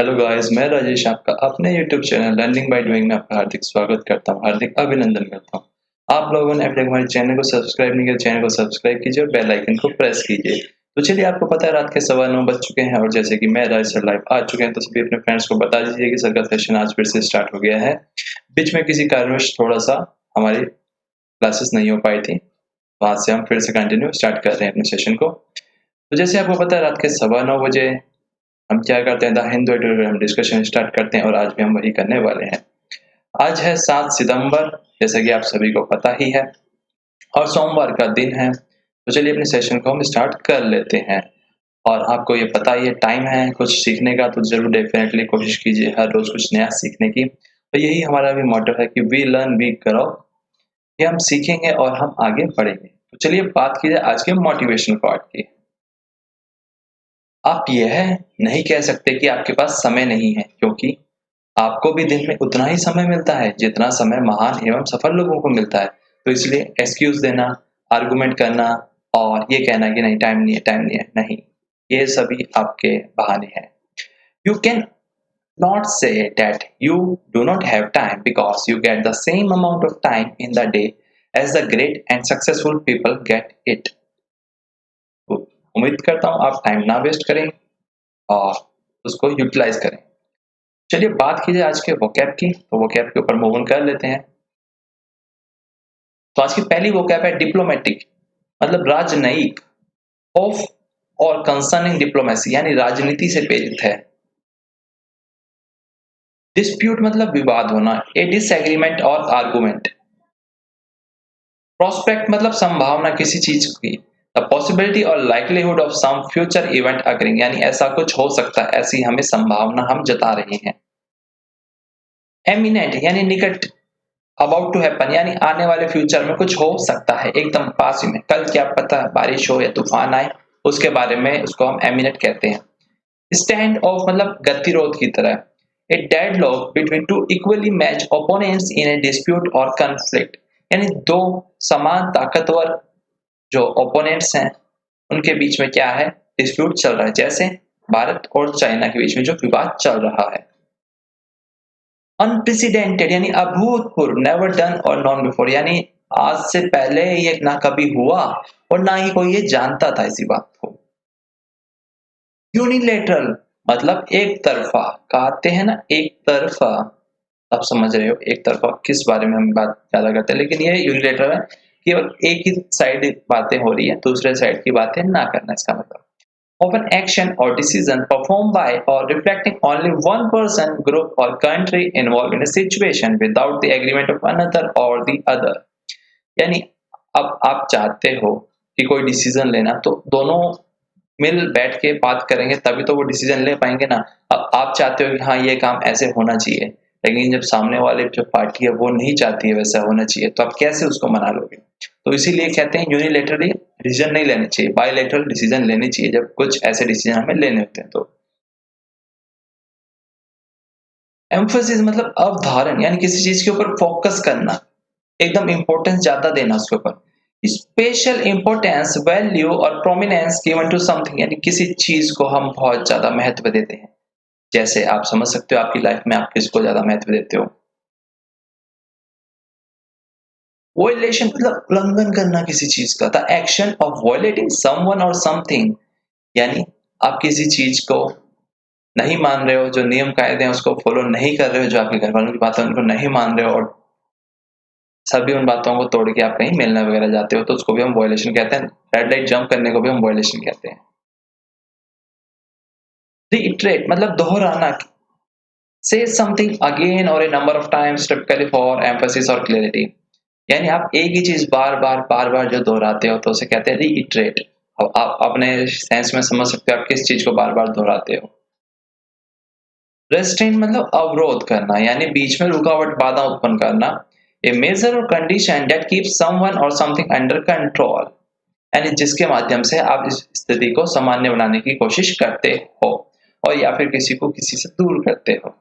Hello guys, मैं राजेश आपका अपने YouTube channel learning by doing में आपका हार्दिक स्वागत करता हूं, हार्दिक अभिनंदन करता हूं। आप लोगों ने अभी तक हमारे चैनल को सब्सक्राइब नहीं किया, चैनल को सब्सक्राइब कीजिए और बेल आइकन को प्रेस कीजिए। तो चलिए, आपको पता है रात के 9:15 बज चुके हैं और जैसे कि मैं राज सर लाइव आ चुके हैं, तो सभी अपने फ्रेंड्स को बता दीजिए कि सर का सेशन आज फिर से स्टार्ट हो गया है। बीच में किसी कारणवश थोड़ा-सा हमारी क्लासेस नहीं हो पाई थी। तो आज से हम फिर से कंटिन्यू स्टार्ट कर रहे हैं अपने सेशन को। तो जैसे आपको पता है रात के 9:15 बजे हम क्या करते हैं, द हिंदू एडिटोरियल हम डिस्कशन स्टार्ट करते हैं और आज भी हम वही करने वाले हैं। आज है 7 सितंबर, जैसा कि आप सभी को पता ही है, और सोमवार का दिन है। तो चलिए अपने सेशन को हम स्टार्ट कर लेते हैं। और आपको ये पता ही है, टाइम है कुछ सीखने का, तो ज़रूर डेफ़िनेटली कोशिश कीजिए हर रोज़ कुछ नया सीखने की। तो यही हमारा भी मोट्टो है कि वी लर्न वी ग्रो, कि हम सीखेंगे और हम आगे बढ़ेंगे। तो चलिए बात की जाए आज के मोटिवेशन पार्ट की। आप यह नहीं कह सकते कि आपके पास समय नहीं है, क्योंकि आपको भी दिन में उतना ही समय मिलता है जितना समय महान एवं सफल लोगों को मिलता है। तो इसलिए एक्सक्यूज देना, आर्गुमेंट करना और ये कहना कि नहीं टाइम नहीं है, टाइम नहीं है, नहीं, ये सभी आपके बहाने हैं। You can not say that you do not have time because you get the same amount of time in the day as the great and successful people get it. उम्मीद करता हूँ आप टाइम ना वेस्ट करें और उसको utilise करें। चलिए बात कीजिए आज के वोकैब की, तो वोकैब के ऊपर मूव ऑन कर लेते हैं। तो आज की पहली वोकैब है डिप्लोमेटिक, मतलब राजनयिक, ऑफ और कंसर्निंग डिप्लोमेसी, यानी राजनीति से प्रेरित है। डिस्प्यूट मतलब विवाद होना, ए डिसएग्रीमेंट और आर्गुमेंट। प्रोस्पेक्ट मतलब संभावना किसी चीज की, द पॉसिबिलिटी और likelihood of some future event occurring, यानी ऐसा कुछ हो सकता है, ऐसी हमें संभावना हम जता रहे हैं। एमिनेंट यानी निकट, अबाउट टू हैपन यानी आने वाले फ्यूचर में कुछ हो सकता है, एकदम पास ही में, कल क्या पता बारिश हो या तूफान आए, उसके बारे में उसको हम एमिनेट कहते हैं। स्टैंड ऑफ मतलब गतिरोध की तरह, a deadlock between two equally matched opponents in a dispute और कॉन्फ्लिक्ट, यानी दो समान ताकतवर जो ओपोनेंट्स हैं उनके बीच में क्या है, डिस्प्यूट चल रहा है, जैसे भारत और चाइना के बीच में जो विवाद चल रहा है। अनप्रेसिडेंटेड यानी अभूतपूर्व, नेवर डन और नॉन बिफोर, यानी आज से पहले ये ना कभी हुआ और ना ही कोई ये जानता था इसी बात को। यूनिलेटरल मतलब एक तरफा, कहते हैं ना एक तरफा, आप समझ रहे हो एक तरफा किस बारे में हम बात ज्यादा करते हैं, लेकिन ये यूनिलेटरल है, केवल एक ही साइड बातें हो रही है, दूसरे साइड की बातें ना करना, इसका मतलब। Of an action or decision performed by or reflecting only one person, group, or country involved in a situation without the agreement of another or the other. यानी अब आप चाहते हो कि कोई डिसीजन लेना, तो दोनों मिल बैठ के बात करेंगे तभी तो वो डिसीजन ले पाएंगे ना। अब आप चाहते हो कि हाँ ये काम ऐसे होना चाहिए, लेकिन जब सामने वाले जो पार्टी है वो नहीं चाहती है वैसा होना चाहिए, तो आप कैसे उसको मना लोगे। तो इसीलिए कहते हैं यूनिलेटरली डिसीजन नहीं लेने चाहिए, बायलैटरल डिसीजन लेने चाहिए जब कुछ ऐसे डिसीजन हमें लेने होते हैं। तो एम्फोसिस मतलब अवधारण, यानी किसी चीज के ऊपर फोकस करना, एकदम इंपॉर्टेंस ज्यादा देना उसके ऊपर। स्पेशल इंपॉर्टेंस, वैल्यू और प्रोमिनेंस गिवन टू समथिंग, यानी किसी चीज को हम बहुत ज्यादा महत्व देते हैं। जैसे आप समझ सकते हो आपकी लाइफ में आप किसको ज्यादा महत्व देते हो। वॉयलेशन मतलब उल्लंघन करना किसी चीज का, the action of violating someone और समथिंग, यानी आप किसी चीज को नहीं मान रहे हो, जो नियम कायदे हैं उसको फॉलो नहीं कर रहे हो, जो आपके घर वालों की बात है उनको नहीं मान रहे हो, और सभी उन बातों को तोड़ के आप कहीं मिलने वगैरह जाते हो, तो उसको भी हम वॉयलेशन कहते हैं। रेड लाइट जंप करने को भी हम वॉयलेशन कहते हैं। रिइटरेट मतलब दोहराना, से समथिंग अगेन और a number of times typically for emphasis और क्लैरिटी, यानी आप एक ही चीज बार बार जो दोहराते हो तो उसे कहते हैं रिइटरेट। अब आप अपने सेंस में समझ सकते हो आप किस चीज को बार बार दोहराते हो। रेस्ट्रेन मतलब अवरोध करना, यानी बीच में रुकावट, बाधा उत्पन्न करना। ए मेजर और कंडीशन दैट कीप समवन और समथिंग अंडर कंट्रोल, यानी जिसके माध्यम से आप इस स्थिति को सामान्य बनाने की कोशिश करते हो और या फिर किसी को किसी से दूर करते हो।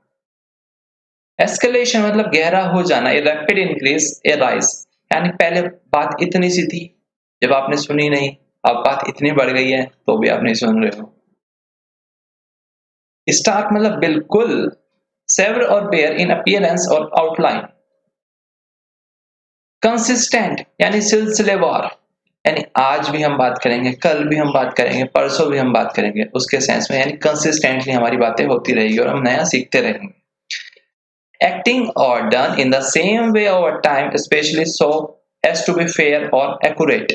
एस्केलेशन मतलब गहरा हो जाना, a rapid increase, A rise, यानी पहले बात इतनी सी थी, जब आपने सुनी नहीं, अब बात इतनी बढ़ गई है तो भी आप नहीं सुन रहे हो। स्टार्क मतलब बिल्कुल, सेवर और बेयर इन अपीयरेंस और आउटलाइन। कंसिस्टेंट यानी सिलसिलेवार, यानी आज भी हम बात करेंगे, कल भी हम बात करेंगे, परसों भी हम बात करेंगे, उसके सेंस में यानी कंसिस्टेंटली हमारी बातें होती रहेगी और हम नया सीखते रहेंगे। Acting or done in the same way over time, especially so as to be fair or accurate।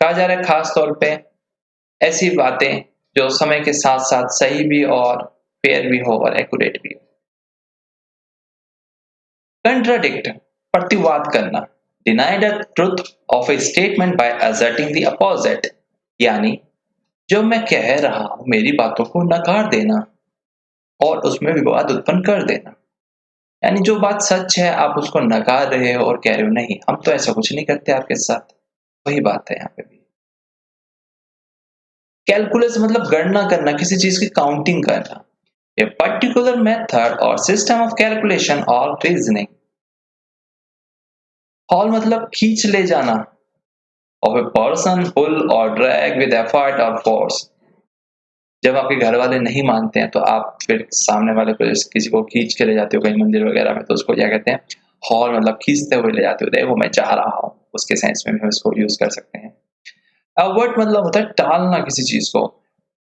कहा जा रहा है खास तौर पे ऐसी बातें जो समय के साथ साथ सही भी और फेयर भी हो और एक्यूरेट भी हो। कंट्राडिक्ट, प्रतिवाद करना। Deny the truth of A statement by asserting the opposite, यानी जो मैं कह रहा हूं मेरी बातों को नकार देना और उसमें विवाद उत्पन्न कर देना। यानी जो बात सच है आप उसको नकार रहे हो और कह रहे हो नहीं हम तो ऐसा कुछ नहीं करते आपके साथ। वही बात है यहाँ पे भी। कैलकुलस मतलब गणना करना, किसी चीज की काउंटिंग करना। ए पर्टिकुलर मेथड और सिस्टम ऑफ कैलकुलेशन और रीजनिंग। हॉल मतलब खींच ले जाना, ऑफ ए पर्सन पुल और ड्रैग विद एफर्ट और फोर्स। जब आपके घर वाले नहीं मानते हैं तो आप फिर सामने वाले को किसी को खींच के ले जाते हो कहीं मंदिर वगैरह में, तो उसको क्या कहते हैं, हॉल मतलब खींचते हुए ले जाते हो, देखो मैं चाह रहा हूँ, उसके सेंस में हम इसको यूज कर सकते हैं। अवर्ट मतलब होता है टालना किसी चीज को।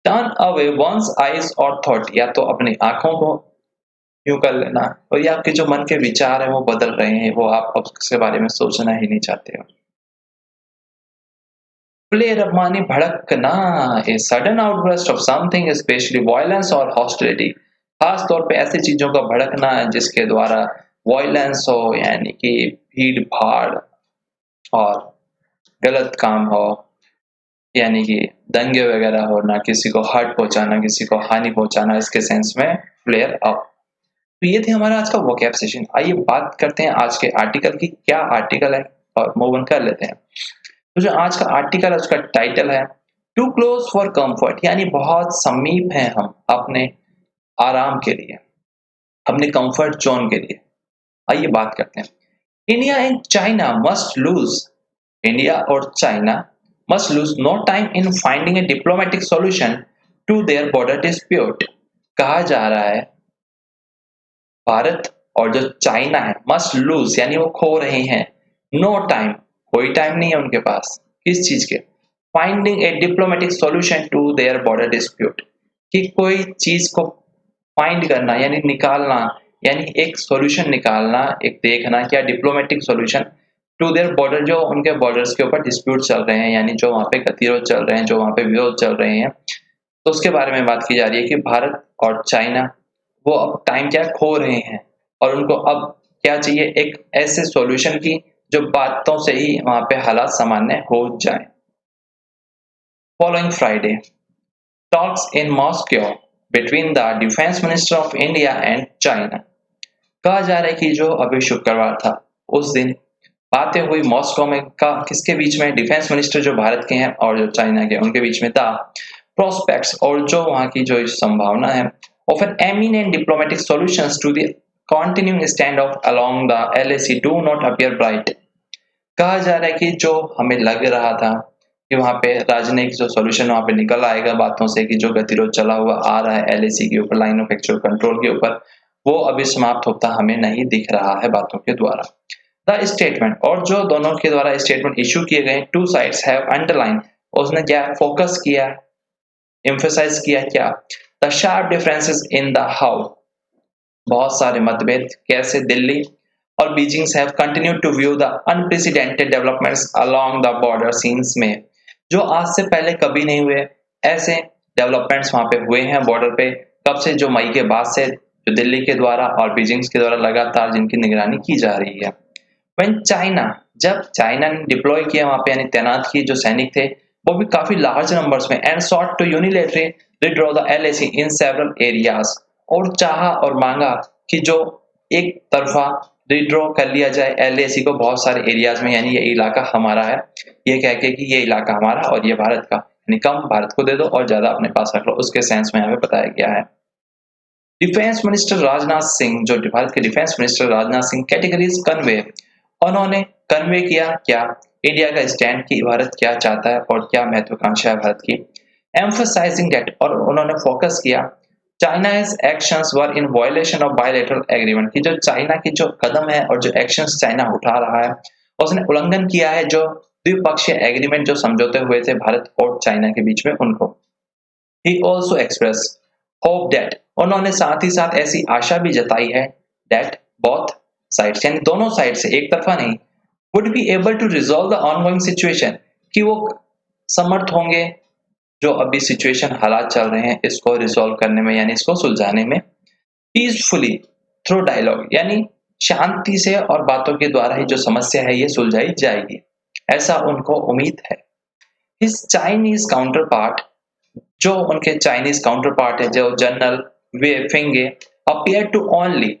टर्न अवे वंस आइज और थॉट, या तो अपनी आंखों को यूं कर लेना, और ये आपके जो मन के विचार है वो बदल रहे हैं, वो आप अब उसके बारे में सोचना ही नहीं चाहते हो। प्लेयर अब मानी भड़कना, a sudden outburst of something especially violence और हॉस्टिलिटी। खास तौर पे ऐसी चीजों का भड़कना जिसके द्वारा वायलेंस हो, यानी कि भीड़ भाड़ और गलत काम हो, यानी कि दंगे वगैरह हो, ना किसी को हर्ट पहुंचाना, किसी को हानि पहुंचाना, इसके सेंस में फ्लेयर अप। तो ये थे हमारा आज का वोकैब सेशन। आइए बात करते हैं आज के आर्टिकल की, क्या आर्टिकल है, और मूव ऑन कर लेते हैं। तो जो आज का आर्टिकल है उसका टाइटल है टू क्लोज फॉर कंफर्ट, यानी बहुत समीप हैं हम अपने आराम के लिए, अपने कंफर्ट जोन के लिए। आइए बात करते हैं। India and China must lose, India और China must lose no time in finding a diplomatic solution to their border dispute। कहा जा रहा है भारत और जो चाइना है मस्ट लूज, यानी वो खो रहे हैं, नो टाइम, कोई टाइम नहीं है उनके पास, किस चीज के, finding a diplomatic solution to their border dispute, कि कोई चीज को फाइंड करना यानी निकालना, यानी एक सॉल्यूशन निकालना, एक देखना क्या diplomatic solution to their border, जो उनके बॉर्डर्स के ऊपर डिस्प्यूट चल रहे हैं, यानी जो वहां पे गतिरोध चल रहे हैं, जो वहां पे विरोध चल रहे हैं, तो उसके बारे में बात की जा रही है कि भारत और चाइना वो अब टाइम क्या खो रहे हैं और उनको अब क्या चाहिए, एक ऐसे सॉल्यूशन की जो बातों से ही वहां पे हालात सामान्य हो जाए। Following Friday talks in Moscow between the defence minister of India and China. कहा जा रहा है कि जो अभी शुक्रवार था उस दिन बातें हुई मॉस्को में, का किसके बीच में, डिफेंस मिनिस्टर जो भारत के हैं और जो चाइना के, उनके बीच में था प्रोस्पेक्ट्स, और जो वहां की जो संभावना है of an eminent diplomatic solutions to the continuing stand off along the LAC do not appear bright. कहा जा रहा है कि जो हमें लग रहा था कि वहां पे राजनयिक जो सॉल्यूशन वहां पे निकल आएगा बातों से, कि जो गतिरोध चला हुआ आ रहा है एलएसी के ऊपर, लाइन ऑफ एक्चुअल कंट्रोल के ऊपर, वो अभी समाप्त होता हमें नहीं दिख रहा है बातों के द्वारा। द स्टेटमेंट, और जो दोनों के द्वारा स्टेटमेंट इशू किए गए, टू साइड्स हैव अंडरलाइन, उसने क्या फोकस किया, एम्फसाइज किया क्या, the sharp differences in the how, बहुत सारे मतभेद कैसे दिल्ली और Beijing have continued to view the unprecedented developments along the border scenes में, जो आज से पहले कभी नहीं हुए ऐसे डेवलपमेंट्स वहां पे हुए हैं बॉर्डर पे, कब से, जो मई के बाद से, जो दिल्ली के द्वारा और बीजिंग के द्वारा लगातार जिनकी निगरानी की जा रही है। When चाइना, जब चाइना ने डिप्लॉय किया वहां पे, यानी तैनात किए जो सैनिक थे वो भी काफी लार्ज नंबर्स में, and sought to unilaterally withdraw the LAC in several areas, और चाहा और मांगा कि जो एक तरफा विथड्रॉ कर लिया जाए एलएसी को बहुत सारे एरियाज में, यानी ये इलाका हमारा है, ये कह के कि ये इलाका हमारा और ये भारत का, यानी कम भारत को दे दो और ज्यादा अपने पास रख लो, उसके सेंस में हमें बताया गया है। डिफेंस मिनिस्टर राजनाथ सिंह, जो भारत के defence minister Rajnath Singh, categories convey, उन्होंने कन्वे किया क्या, इंडिया का स्टैंड, की भारत क्या चाहता है और क्या महत्वाकांक्षा है भारत की, एम्फसाइजिंग दैट, और उन्होंने फोकस किया चाइना's actions were in violation of bilateral agreement कि जो चाइना की जो कदम है और जो एक्शंस चाइना उठा रहा है उसने उल्लंघन किया है जो द्विपक्षीय एग्रीमेंट जो समझौते हुए थे भारत और चाइना के बीच में उनको। He also expressed hope that उन्होंने साथ ही साथ ऐसी आशा भी जताई है that both sides यानी दोनों साइड से एक तरफा नहीं would be able to resolve the ongoing situation कि वो समर्थ होंगे जो अभी सिचुएशन हालात चल रहे हैं इसको रिजॉल्व करने में यानी इसको सुलझाने में पीसफुली थ्रू डायलॉग यानी शांति से और बातों के द्वारा ही जो समस्या है ये सुलझाई जाएगी ऐसा उनको उम्मीद है। His Chinese counterpart जो उनके चाइनीज काउंटर पार्ट है जो general way things appear to only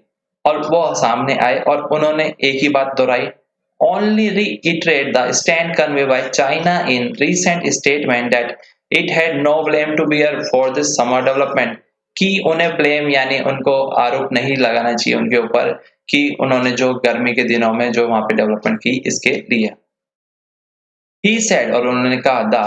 और वो सामने आए और उन्होंने एक ही बात दोहराई only reiterate the stand conveyed by China in recent statement that it had no blame to bear for this summer development कि उन्हें ब्लेम यानी उनको आरोप नहीं लगाना चाहिए उनके ऊपर कि उन्होंने जो गर्मी के दिनों में जो वहां पे डेवलपमेंट की इसके लिए। He said और उन्होंने कहा the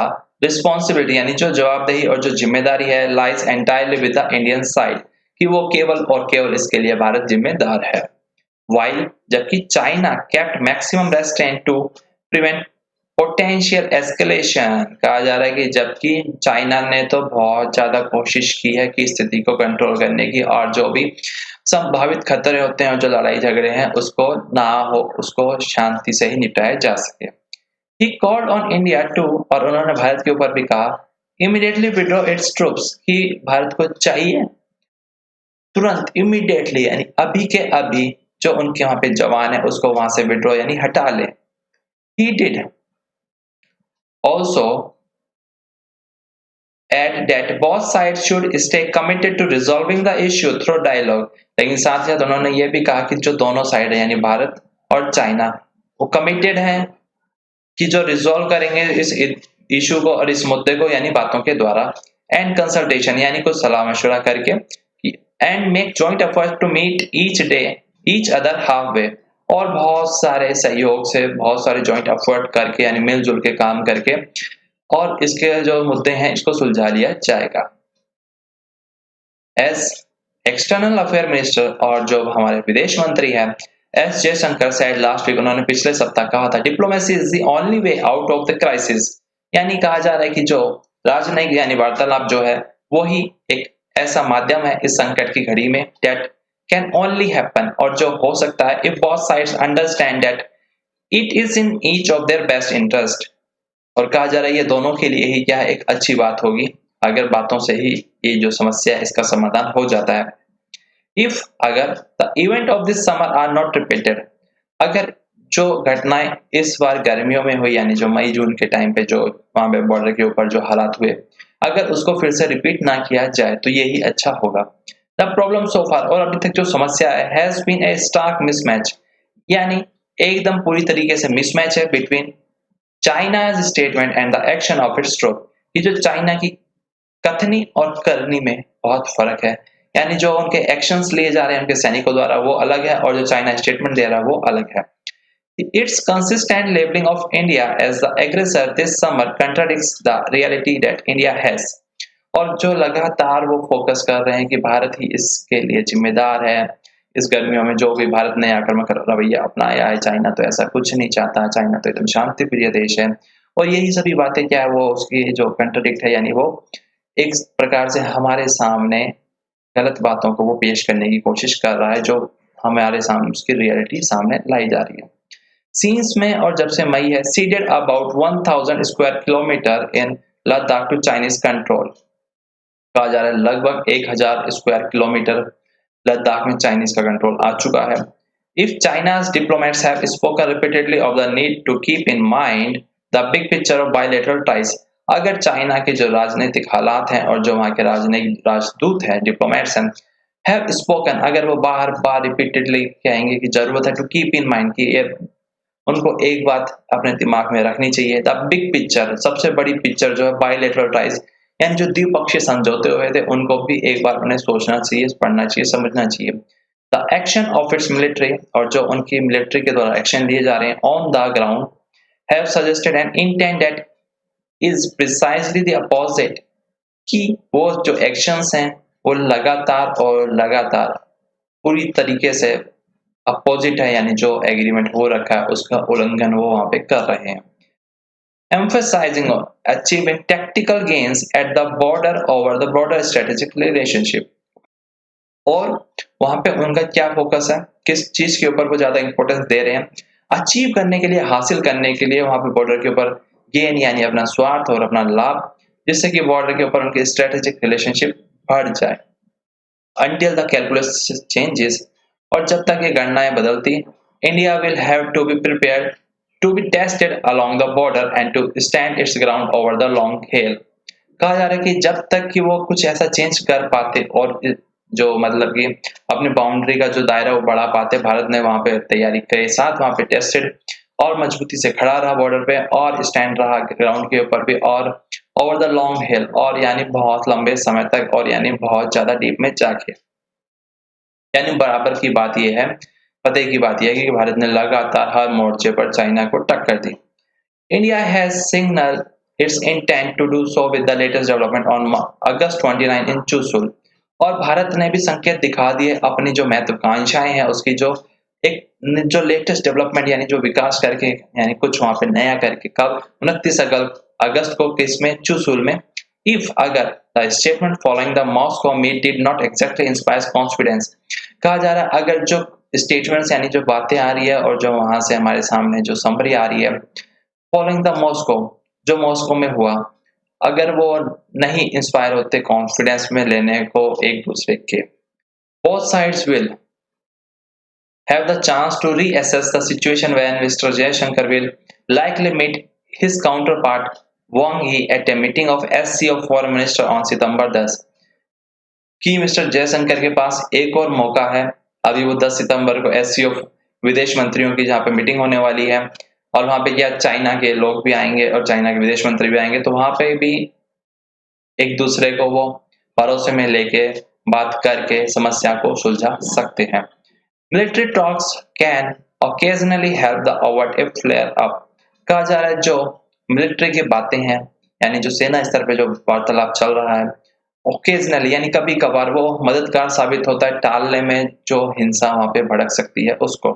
responsibility यानी जो जवाबदेही और जो जिम्मेदारी है lies entirely with the Indian side कि वो केवल और केवल इसके लिए भारत जिम्मेदार है। While जबकि China kept maximum restraint to prevent potential escalation कहा जा रहा है कि जबकि चाइना ने तो बहुत ज्यादा कोशिश की है कि स्थिति को कंट्रोल करने की और जो भी संभावित खतरे होते हैं और जो लड़ाई झगड़े हैं उसको ना हो उसको शांति से ही निपटाया जा सके। He called on India to और उन्होंने भारत के ऊपर भी कहा immediately withdraw its troops कि भारत को चाहिए तुरंत immediately यानी अभी के अभी जो उनके वहां पे जवान है उसको वहां से विड्रॉ यानी हटा ले। He did also add that both sides should stay committed to resolving the issue through dialogue लेकिन साथ ही साथ उन्होंने ये भी कहा कि जो दोनों साइड है यानी भारत और चाइना वो कमिटेड है कि जो रिजॉल्व करेंगे इस इशू को और इस मुद्दे को यानी बातों के द्वारा एंड कंसल्टेशन यानी कुछ सलाह मशवरा करके and make joint effort to meet each other half way और बहुत सारे सहयोग से बहुत सारे जॉइंट एफर्ट करके यानी मिलजुल के काम करके और इसके जो मुद्दे हैं इसको सुलझा लिया जाएगा। एज एक्सटर्नल अफेयर मिनिस्टर और जो हमारे विदेश मंत्री हैं S Jaishankar said last week उन्होंने पिछले सप्ताह कहा था diplomacy is the only way out of the crisis यानी कहा जा रहा है कि जो राजनयिक यानी वार्तालाप जो है वो ही एक ऐसा माध्यम है इस संकट की घड़ी में दैट कैन ओनली हैपन और जो हो सकता है if both sides understand that it is in each of their best interest और कहा जा रहा है ये दोनों के लिए ही क्या है एक अच्छी बात होगी अगर बातों से ही ये जो समस्या है इसका समाधान हो जाता है। इफ अगर the event of this summer are not repeated अगर जो घटनाएं इस बार गर्मियों में हुई यानी जो मई जून के टाइम पे जो वहां पे बॉर्डर के ऊपर जो हालात हुए अगर उसको फिर से रिपीट ना किया जाए तो यही अच्छा होगा। द प्रॉब्लम सो फार और अभी तक जो समस्या है has been a stark mismatch यानी एकदम पूरी तरीके से मिसमैच है between China's statement and the action of its troop ये जो चाइना की कथनी और करनी में बहुत फर्क है यानी जो उनके एक्शंस लिए जा रहे हैं उनके सैनिकों द्वारा वो अलग है और जो चाइना स्टेटमेंट दे रहा है वो अलग है। Its consistent labeling of India as the aggressor this summer contradicts the reality that India has और जो लगातार वो फोकस कर रहे हैं कि भारत ही इसके लिए जिम्मेदार है इस गर्मियों में जो भी भारत ने आक्रामक रवैया अपनाया है चाइना तो ऐसा कुछ नहीं चाहता चाइना तो एकदम शांति प्रिय देश है और यही सभी बातें क्या है वो उसकी जो कंट्राडिक्ट है यानी वो एक प्रकार से हमारे सामने गलत बातों को वो पेश करने की कोशिश कर रहा है जो हमारे सामने उसकी रियलिटी सामने लाई जा रही है। सीन्स में और जब से मई है ceded about 1000 square kilometer in Ladakh to Chinese control कहा जा रहा है लगभग 1000 स्क्वायर किलोमीटर लद्दाख में चाइनीज का कंट्रोल आ चुका है। If चाइना's diplomats have spoken repeatedly of the need to keep in mind the big picture of bilateral ties अगर चाइना के जो राजनीतिक हालात हैं और जो वहाँ के राजनयिक राजदूत हैं डिप्लोमेट्स हैं have spoken अगर वो बार बार रिपीटेडली कहेंगे कि जरूरत है टू कीप इन माइंड कि ये उनको एक बात अपने दिमाग में रखनी चाहिए द बिग पिक्चर सबसे बड़ी पिक्चर जो है बायलैटरल टाइज यानी जो द्विपक्षीय समझौते हुए थे उनको भी एक बार उन्हें सोचना चाहिए पढ़ना चाहिए समझना चाहिए। The action of it's military और जो उनकी मिलिट्री के द्वारा एक्शन लिए जा रहे हैं on the ground have suggested an intent that is precisely the opposite कि वो जो एक्शंस हैं वो लगातार पूरी तरीके से अपोजिट है, यानी जो एग्रीमेंट हो रखा है उसका उल्लंघन वो वहाँ पे कर रहे हैं। Emphasizing on achieving tactical gains at the border over the broader strategic relationship। और वहां पे उनका क्या फोकस है, किस चीज के ऊपर वो ज्यादा इंपॉर्टेंस दे रहे हैं, अचीव करने के लिए, हासिल करने के लिए वहां पे बॉर्डर के ऊपर गेन यानी अपना स्वार्थ और अपना लाभ, जिससे कि बॉर्डर के ऊपर उनकी स्ट्रेटेजिक रिलेशनशिप बढ़ जाए। Until the calculus changes, और जब तक ये गणनाएं बदलती, India will have to be prepared to be tested along the border and to stand its ground over the long haul. कहा जा रहा है कि जब तक कि वो कुछ ऐसा चेंज कर पाते और जो मतलब कि अपने बाउंड्री का जो दायरा वो बढ़ा पाते, भारत ने वहां पे तैयारी के साथ वहां पे टेस्टेड और मजबूती से खड़ा रहा बॉर्डर पे और स्टैंड रहा ग्राउंड के ऊपर भी, और ओवर द लॉन्ग हिल, और यानी बहुत लंबे समय तक, और यानी बहुत ज्यादा डीप में जाके, यानी बराबर की बात यह है, पते की बात यह है कि भारत ने लगातार हर मोर्चे पर चाइना को टक्कर दी। India has signal its intent to do so with the latest development on August 29 in Chushul। और भारत ने भी संकेत दिखा दिए अपनी जो महत्वाकांक्षाएं हैं उसकी, जो लेटेस्ट डेवलपमेंट यानी जो विकास करके, यानी कुछ वहां पे नया करके, कब 29 अगस्त को किसमें, चुशुल में। इफ अगर the statement following the Moscow meet did not exactly inspire confidence, कहा जा रहा है अगर जो स्टेटमेंट्स यानी जो बातें आ रही है और जो वहां से हमारे सामने जो समरी आ रही है फॉलोइंग द मॉस्को, जो मॉस्को में हुआ, अगर वो नहीं इंस्पायर होते कॉन्फिडेंस में लेने को एक दूसरे के, both sides will have the chance to reassess the situation when Mr. Jaishankar will likely meet his counterpart Wang Yi at a meeting of SCO Foreign Minister on September 10 कि mister Jaishankar के पास एक और मौका है। अभी वो 10 सितंबर को SCO विदेश मंत्रियों की जहाँ पे मीटिंग होने वाली है, और वहां पे क्या चाइना के लोग भी आएंगे और चाइना के विदेश मंत्री भी आएंगे, तो वहां पे भी एक दूसरे को वो भरोसे में लेके बात करके समस्या को सुलझा सकते हैं। Military talks can occasionally help the avert a flare up. कहा जा रहा है जो मिलिट्री की बातें हैं, यानी जो सेना स्तर पे जो वार्तालाप चल रहा है, ओकेजनली यानी कभी कभार वो मददगार साबित होता है टालने में जो हिंसा वहां पे भड़क सकती है उसको।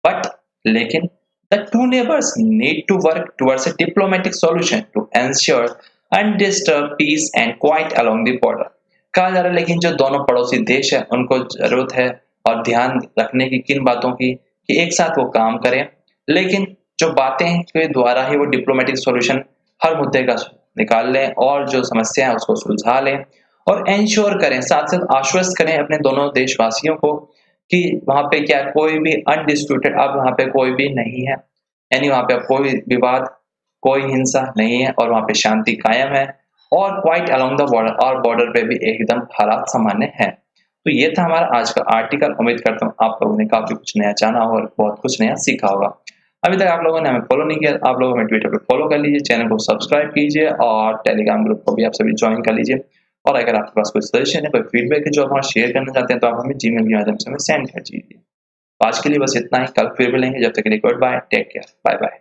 बट लेकिन the two neighbors need to work towards a diplomatic solution to ensure undisturbed peace and quiet along the border। कहा जा रहा है लेकिन जो दोनों पड़ोसी देश है उनको जरूरत है और ध्यान रखने की किन बातों की, कि एक साथ वो काम करें, लेकिन जो बातें के द्वारा ही वो डिप्लोमेटिक सॉल्यूशन हर मुद्दे का निकाल लें और जो समस्या है उसको सुलझा लें, और एंश्योर करें, साथ साथ आश्वस्त करें अपने दोनों देशवासियों को कि वहां पे क्या कोई भी अनडिस्प्यूटेड, अब वहां पे कोई भी नहीं है, यानी वहां पे अब कोई विवाद, कोई हिंसा नहीं है और वहां पे शांति कायम है, और क्वाइट अलोंग द बॉर्डर, और बॉर्डर पे भी एकदम हालात सामान्य है। तो ये था हमारा आज का आर्टिकल। उम्मीद करता हूँ आप लोगों ने काफी कुछ नया जाना और बहुत कुछ नया सीखा होगा। अभी तक आप लोगों ने हमें फॉलो नहीं किया, आप लोग हमें ट्विटर पे फॉलो कर लीजिए, चैनल को सब्सक्राइब कीजिए और टेलीग्राम ग्रुप को भी आप सभी ज्वाइन कर लीजिए। और अगर आपके पास कोई सजेशन है, कोई फीडबैक है जो आप शेयर करना चाहते हैं, तो आप हमें जीमेल के माध्यम से हमें सेंड कर दीजिए। आज के लिए बस इतना ही, कल फिर मिलेंगे, जब तक के लिए goodbye, take care, bye bye.